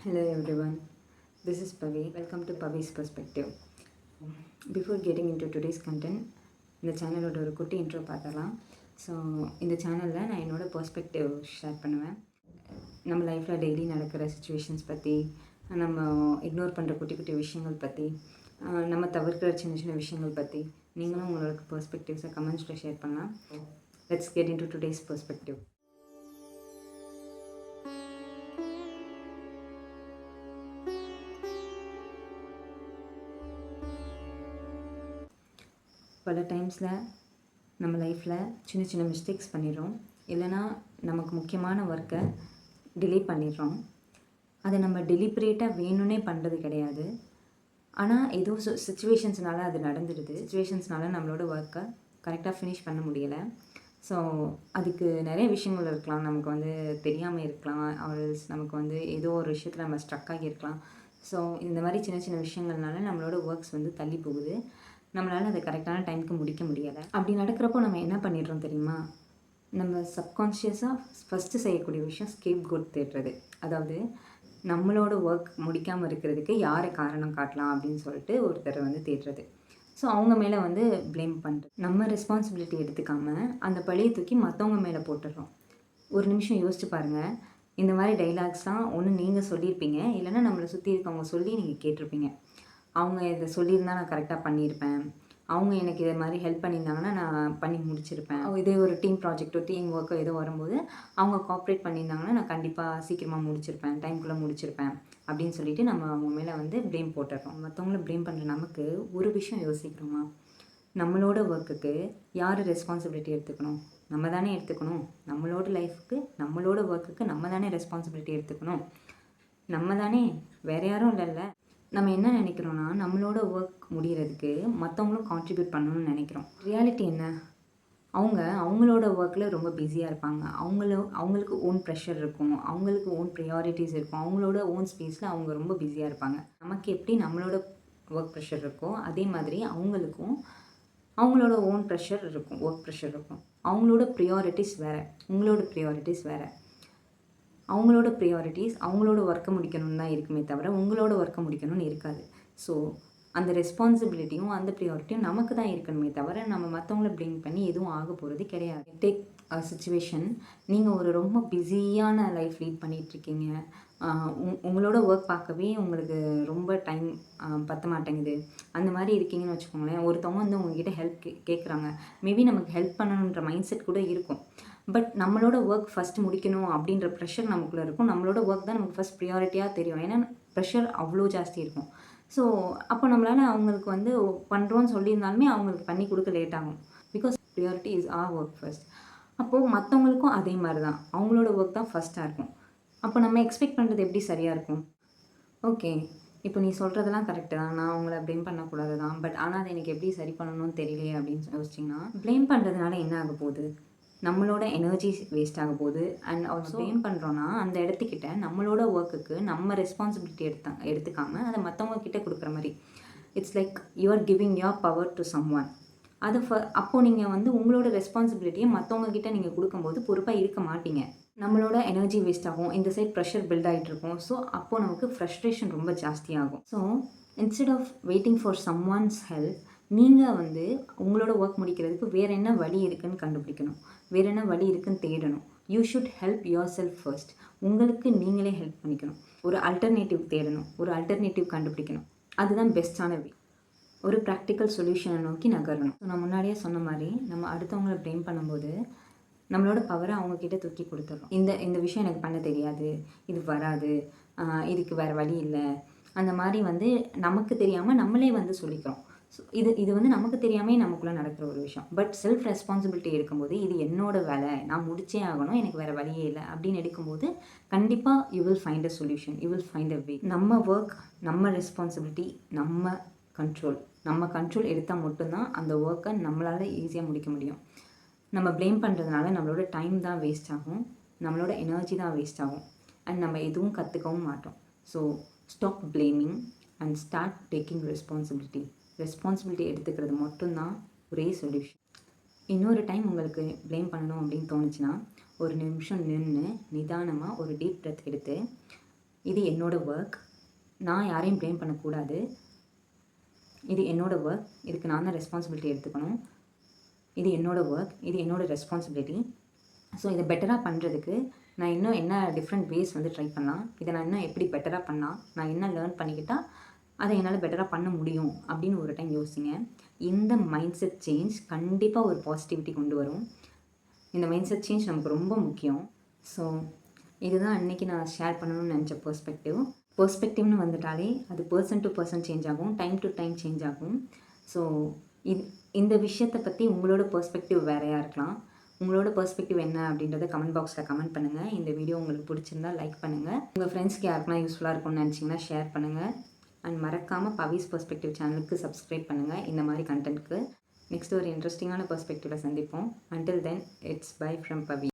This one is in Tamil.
Hello everyone, this is Pavi. Welcome to Pavi's Perspective. Before getting into today's content, இந்த சேனலோட ஒரு குட்டி இன்ட்ரோ பார்த்தலாம். ஸோ இந்த சேனலில் நான் என்னோடய பெர்ஸ்பெக்டிவ் ஷேர் பண்ணுவேன். நம்ம லைஃப்பில் டெய்லி நடக்கிற சுச்சுவேஷன்ஸ் பற்றி, நம்ம இக்னோர் பண்ணுற குட்டி குட்டி விஷயங்கள் பற்றி, நம்ம தவிர்க்கிற சின்ன சின்ன விஷயங்கள் பற்றி நீங்களும் உங்களோட பெர்ஸ்பெக்டிவ்ஸை கமெண்ட்ஸில் ஷேர் பண்ணலாம். Let's get in to today's perspective. பல டைம்ஸில் நம்ம லைஃப்பில் சின்ன சின்ன மிஸ்டேக்ஸ் பண்ணிடுறோம், இல்லைனா நமக்கு முக்கியமான ஒர்க்கை டிலே பண்ணிடுறோம். அதை நம்ம டெலிபரேட்டாக வேணும்னே பண்ணுறது கிடையாது. ஆனால் ஏதோ சுச்சுவேஷன்ஸ்னால அது நடந்துடுது. சுச்சுவேஷன்ஸ்னால நம்மளோட ஒர்க்கை கரெக்டாக ஃபினிஷ் பண்ண முடியலை. ஸோ அதுக்கு நிறைய விஷயங்கள் இருக்கலாம். நமக்கு தெரியாமல் இருக்கலாம், ஆர்எல்ஸ் நமக்கு ஏதோ ஒரு விஷயத்தில் நம்ம ஸ்ட்ரக் ஆகியிருக்கலாம். ஸோ இந்த மாதிரி சின்ன சின்ன விஷயங்கள்னால நம்மளோட ஒர்க்ஸ் தள்ளி போகுது. நம்மளால் அதை கரெக்டான டைமுக்கு முடிக்க முடியலை. அப்படி நடக்கிறப்போ நம்ம என்ன பண்ணிடுறோம் தெரியுமா? நம்ம சப்கான்ஷியஸாக ஃபஸ்ட்டு செய்யக்கூடிய விஷயம் ஸ்கேப் கோட் தேடுறது. அதாவது நம்மளோட ஒர்க் முடிக்காமல் இருக்கிறதுக்கு யாரை காரணம் காட்டலாம் அப்படின்னு சொல்லிட்டு ஒருத்தரை தேடுறது. ஸோ அவங்க மேலே ப்ளேம் பண்ணுறது. நம்ம ரெஸ்பான்சிபிலிட்டி எடுத்துக்காமல் அந்த பழியை தூக்கி மற்றவங்க மேலே போட்டுடுறோம். ஒரு நிமிஷம் யோசிச்சு பாருங்கள். இந்த மாதிரி டைலாக்ஸ்லாம் ஒன்று நீங்கள் சொல்லியிருப்பீங்க, இல்லைன்னா நம்மளை சுற்றி இருக்கவங்க சொல்லி நீங்கள் கேட்டிருப்பீங்க. அவங்க இதை சொல்லியிருந்தால் நான் கரெக்டாக பண்ணியிருப்பேன், அவங்க எனக்கு இதை மாதிரி ஹெல்ப் பண்ணியிருந்தாங்கன்னா நான் பண்ணி முடிச்சிருப்பேன், இதே ஒரு டீம் ப்ராஜெக்டோ டீம் ஒர்க்கோ ஏதோ வரும்போது அவங்க கோஆப்ரேட் பண்ணியிருந்தாங்கன்னா நான் கண்டிப்பாக சீக்கிரமாக முடிச்சிருப்பேன், டைம்குள்ளே முடிச்சிருப்பேன் அப்படின்னு சொல்லிட்டு நம்ம அவங்க மேலே ப்ளேம் போட்டுடுறோம். மற்றவங்கள ப்ளேம் பண்ணுற நமக்கு ஒரு விஷயம் யோசிக்கிறோமா? நம்மளோட ஒர்க்குக்கு யார் ரெஸ்பான்சிபிலிட்டி எடுத்துக்கணும்? நம்ம தானே எடுத்துக்கணும். நம்மளோட லைஃபுக்கு, நம்மளோட ஒர்க்குக்கு நம்ம தானே ரெஸ்பான்சிபிலிட்டி எடுத்துக்கணும். நம்ம தானே, வேறு யாரும் இல்லைல்ல. நம்ம என்ன நினைக்கிறோன்னா, நம்மளோட ஒர்க் முடிகிறதுக்கு மற்றவங்களும் கான்ட்ரிபியூட் பண்ணணும்னு நினைக்கிறோம். ரியாலிட்டி என்ன? அவங்களோட ஒர்க்கில் ரொம்ப பிஸியாக இருப்பாங்க. அவங்களுக்கு ஓன் ப்ரெஷர் இருக்கும், அவங்களுக்கு ஓன் ப்ரையாரிட்டிஸ் இருக்கும், அவங்களோட ஓன் ஸ்பேஸில் அவங்க ரொம்ப பிஸியாக இருப்பாங்க. நமக்கு எப்படி நம்மளோட ஒர்க் ப்ரெஷர் இருக்கோ அதே மாதிரி அவங்களுக்கும் அவங்களோட ஓன் ப்ரெஷர் இருக்கும், ஒர்க் ப்ரெஷர் இருக்கும். அவங்களோட ப்ரையாரிட்டிஸ் வேறு, உங்களோட ப்ரையாரிட்டிஸ் வேறு. அவங்களோட ப்ரையாரிட்டிஸ் அவங்களோட ஒர்க்கை முடிக்கணும்னு தான் இருக்குமே தவிர உங்களோட ஒர்க்கை முடிக்கணும்னு இருக்காது. ஸோ அந்த ரெஸ்பான்சிபிலிட்டியும் அந்த ப்ரையாரிட்டியும் நமக்கு தான் இருக்கணுமே தவிர நம்ம மற்றவங்கள ப்ளேம் பண்ணி எதுவும் ஆக போகிறது கிடையாது. Take a situation. நீங்கள் ஒரு ரொம்ப பிஸியான லைஃப் லீட் பண்ணிகிட்ருக்கீங்க. உங்களோட ஒர்க் பார்க்கவே உங்களுக்கு ரொம்ப டைம் பற்ற மாட்டேங்குது. அந்த மாதிரி இருக்கீங்கன்னு வச்சுக்கோங்களேன். ஒருத்தவங்க உங்ககிட்ட ஹெல்ப் கேட்குறாங்க. மேபி நமக்கு ஹெல்ப் பண்ணணுன்ற மைண்ட் செட் கூட இருக்கும். பட் நம்மளோட ஒர்க் ஃபஸ்ட்டு முடிக்கணும் அப்படின்ற ப்ரெஷர் நமக்குள்ளே இருக்கும். நம்மளோட ஒர்க் தான் நமக்கு ஃபஸ்ட் ப்ரியாரிட்டியாக தெரியும். ஏன்னா ப்ரெஷர் அவ்வளோ ஜாஸ்தி இருக்கும். ஸோ அப்போ நம்மளால் அவங்களுக்கு பண்ணுறோன்னு சொல்லியிருந்தாலுமே அவங்களுக்கு பண்ணி கொடுக்க லேட் ஆகும். Because priority is our work first. அப்போது மற்றவங்களுக்கும் அதே மாதிரி தான், அவங்களோட ஒர்க் தான் ஃபஸ்ட்டாக இருக்கும். அப்போ நம்ம எக்ஸ்பெக்ட் பண்ணுறது எப்படி சரியாக இருக்கும்? ஓகே, இப்போ நீ சொல்கிறதெல்லாம் கரெக்டு தான், நான் அவங்கள ப்ளேம் பண்ணக்கூடாது தான், பட் ஆனால் அதை எனக்கு எப்படி சரி பண்ணணும்னு தெரியலையே அப்படின்னு யோசிச்சிங்கன்னா, ப்ளேம் பண்ணுறதுனால என்ன ஆக போகுது? நம்மளோட எனர்ஜி வேஸ்ட் ஆக போகுது. அண்ட் ஆல்சோ ப்ளேம் பண்ணுறோன்னா அந்த இடத்துக்கிட்ட நம்மளோட ஒர்க்குக்கு நம்ம ரெஸ்பான்சிபிலிட்டி எடுத்துக்காமல் அதை மற்றவங்க கிட்டே கொடுக்குற மாதிரி. It's like you are giving your power to someone. அது அப்போது நீங்கள் உங்களோட ரெஸ்பான்சிபிலிட்டியை மற்றவங்க கிட்டே நீங்கள் கொடுக்கும்போது பொறுப்பாக இருக்க மாட்டீங்க. நம்மளோட எனர்ஜி வேஸ்ட் ஆகும், இந்த சைட் ப்ரெஷர் பில்ட் ஆகிட்டு இருக்கும். ஸோ அப்போது நமக்கு ஃப்ரஸ்ட்ரேஷன் ரொம்ப ஜாஸ்தியாகும். So instead of waiting for someone's help, நீங்கள் உங்களோட ஒர்க் முடிக்கிறதுக்கு வேறு என்ன வழி இருக்குதுன்னு கண்டுபிடிக்கணும், வேறு என்ன வழி இருக்குதுன்னு தேடணும். You should help your self first. உங்களுக்கு நீங்களே ஹெல்ப் பண்ணிக்கணும். ஒரு அல்டர்னேட்டிவ் தேடணும், ஒரு அல்டர்னேட்டிவ் கண்டுபிடிக்கணும். அதுதான் பெஸ்ட்டான வே. ஒரு ப்ராக்டிக்கல் சொல்யூஷனை நோக்கி நகரணும். நான் முன்னாடியே சொன்ன மாதிரி நம்ம அடுத்தவங்களை ப்ளேம் பண்ணும்போது நம்மளோட பவரை அவங்கக்கிட்ட தூக்கி கொடுத்துட்றோம். இந்த விஷயம் எனக்கு பண்ண தெரியாது, இது வராது, இதுக்கு வேறு வழி இல்லை, அந்த மாதிரி நமக்கு தெரியாமல் நம்மளே சொல்லிக்கிறோம். ஸோ இது நமக்கு தெரியாமல் நமக்குள்ளே நடக்கிற ஒரு விஷயம். பட் செல்ஃப் ரெஸ்பான்சிபிலிட்டி எடுக்கும்போது இது என்னோடய வேலை, நான் முடிச்சே ஆகணும், எனக்கு வேறு வழியே இல்லை அப்படின்னு எடுக்கும்போது கண்டிப்பாக you will find a solution, you will find a way. நம்ம ஒர்க், நம்ம ரெஸ்பான்சிபிலிட்டி, நம்ம கண்ட்ரோல் எடுத்தால் மட்டும்தான் அந்த ஒர்க்கை நம்மளால் ஈஸியாக முடிக்க முடியும். நம்ம ப்ளேம் பண்ணுறதுனால நம்மளோட டைம் தான் வேஸ்ட் ஆகும், நம்மளோட எனர்ஜி தான் வேஸ்ட் ஆகும், அண்ட் நம்ம எதுவும் கற்றுக்கவும் மாட்டோம். So stop blaming and start taking responsibility எடுத்துக்கிறது மட்டும்தான் ஒரே சொல்யூஷன். இன்னொரு டைம் உங்களுக்கு ப்ளேம் பண்ணணும் அப்படின்னு தோணுச்சுன்னா ஒரு நிமிஷம் நின்று நிதானமாக ஒரு டீப் பிரெத் எடுத்து இது என்னோடய ஒர்க். நான் யாரையும் ப்ளேம் பண்ணக்கூடாது. இது என்னோடய ஒர்க். இதுக்கு நான் தான் ரெஸ்பான்சிபிலிட்டி எடுத்துக்கணும். இது என்னோடய ஒர்க். இது என்னோடய ரெஸ்பான்சிபிலிட்டி. ஸோ இதை பெட்டராக பண்ணுறதுக்கு நான் இன்னும் என்ன டிஃப்ரெண்ட் வேஸ் வந்து ட்ரை பண்ணலாம், இதை நான் இன்னும் எப்படி பெட்டராக பண்ணலாம், நான் என்ன லேர்ன் பண்ணிக்கிட்டால் அதை என்னால் பெட்டராக பண்ண முடியும் அப்படின்னு ஒரு டைம் யோசிங்க. இந்த மைண்ட் செட் சேஞ்ச் கண்டிப்பாக ஒரு பாசிட்டிவிட்டி கொண்டு வரும். இந்த மைண்ட் செட் சேஞ்ச் நமக்கு ரொம்ப முக்கியம். ஸோ இதுதான் அன்றைக்கி நான் ஷேர் பண்ணணும்னு நினச்ச பெர்ஸ்பெக்டிவ்னு வந்துட்டாலே அது பர்சன் டு பர்சன் சேஞ்ச் ஆகும், டைம் டு டைம் சேஞ்ச் ஆகும். ஸோ இந்த விஷயத்தை பற்றி உங்களோட பெர்ஸ்பெக்டிவ் வேறையாக இருக்கலாம். உங்களோட பெர்ஸ்பெக்டிவ் என்ன அப்படின்றத கமெண்ட் பாக்ஸில் கமெண்ட் பண்ணுங்கள். இந்த வீடியோ உங்களுக்கு பிடிச்சிருந்தா லைக் பண்ணுங்கள். உங்கள் ஃப்ரெண்ட்ஸ்க்கு யாருக்குனா யூஸ்ஃபுல்லாக இருக்கும்னு நினச்சிங்கன்னா ஷேர் பண்ணுங்கள். அண்ட் மறக்காமல் பவிஸ் பெர்ஸ்பெக்டிவ் சேனலுக்கு சப்ஸ்கிரைப் பண்ணுங்கள் இந்த மாதிரி கண்டென்ட்க்கு. நெக்ஸ்ட் ஒரு இன்ட்ரெஸ்டிங்கான பெர்ஸ்பெக்டிவில் சந்திப்போம். Until then it's by from Pavi.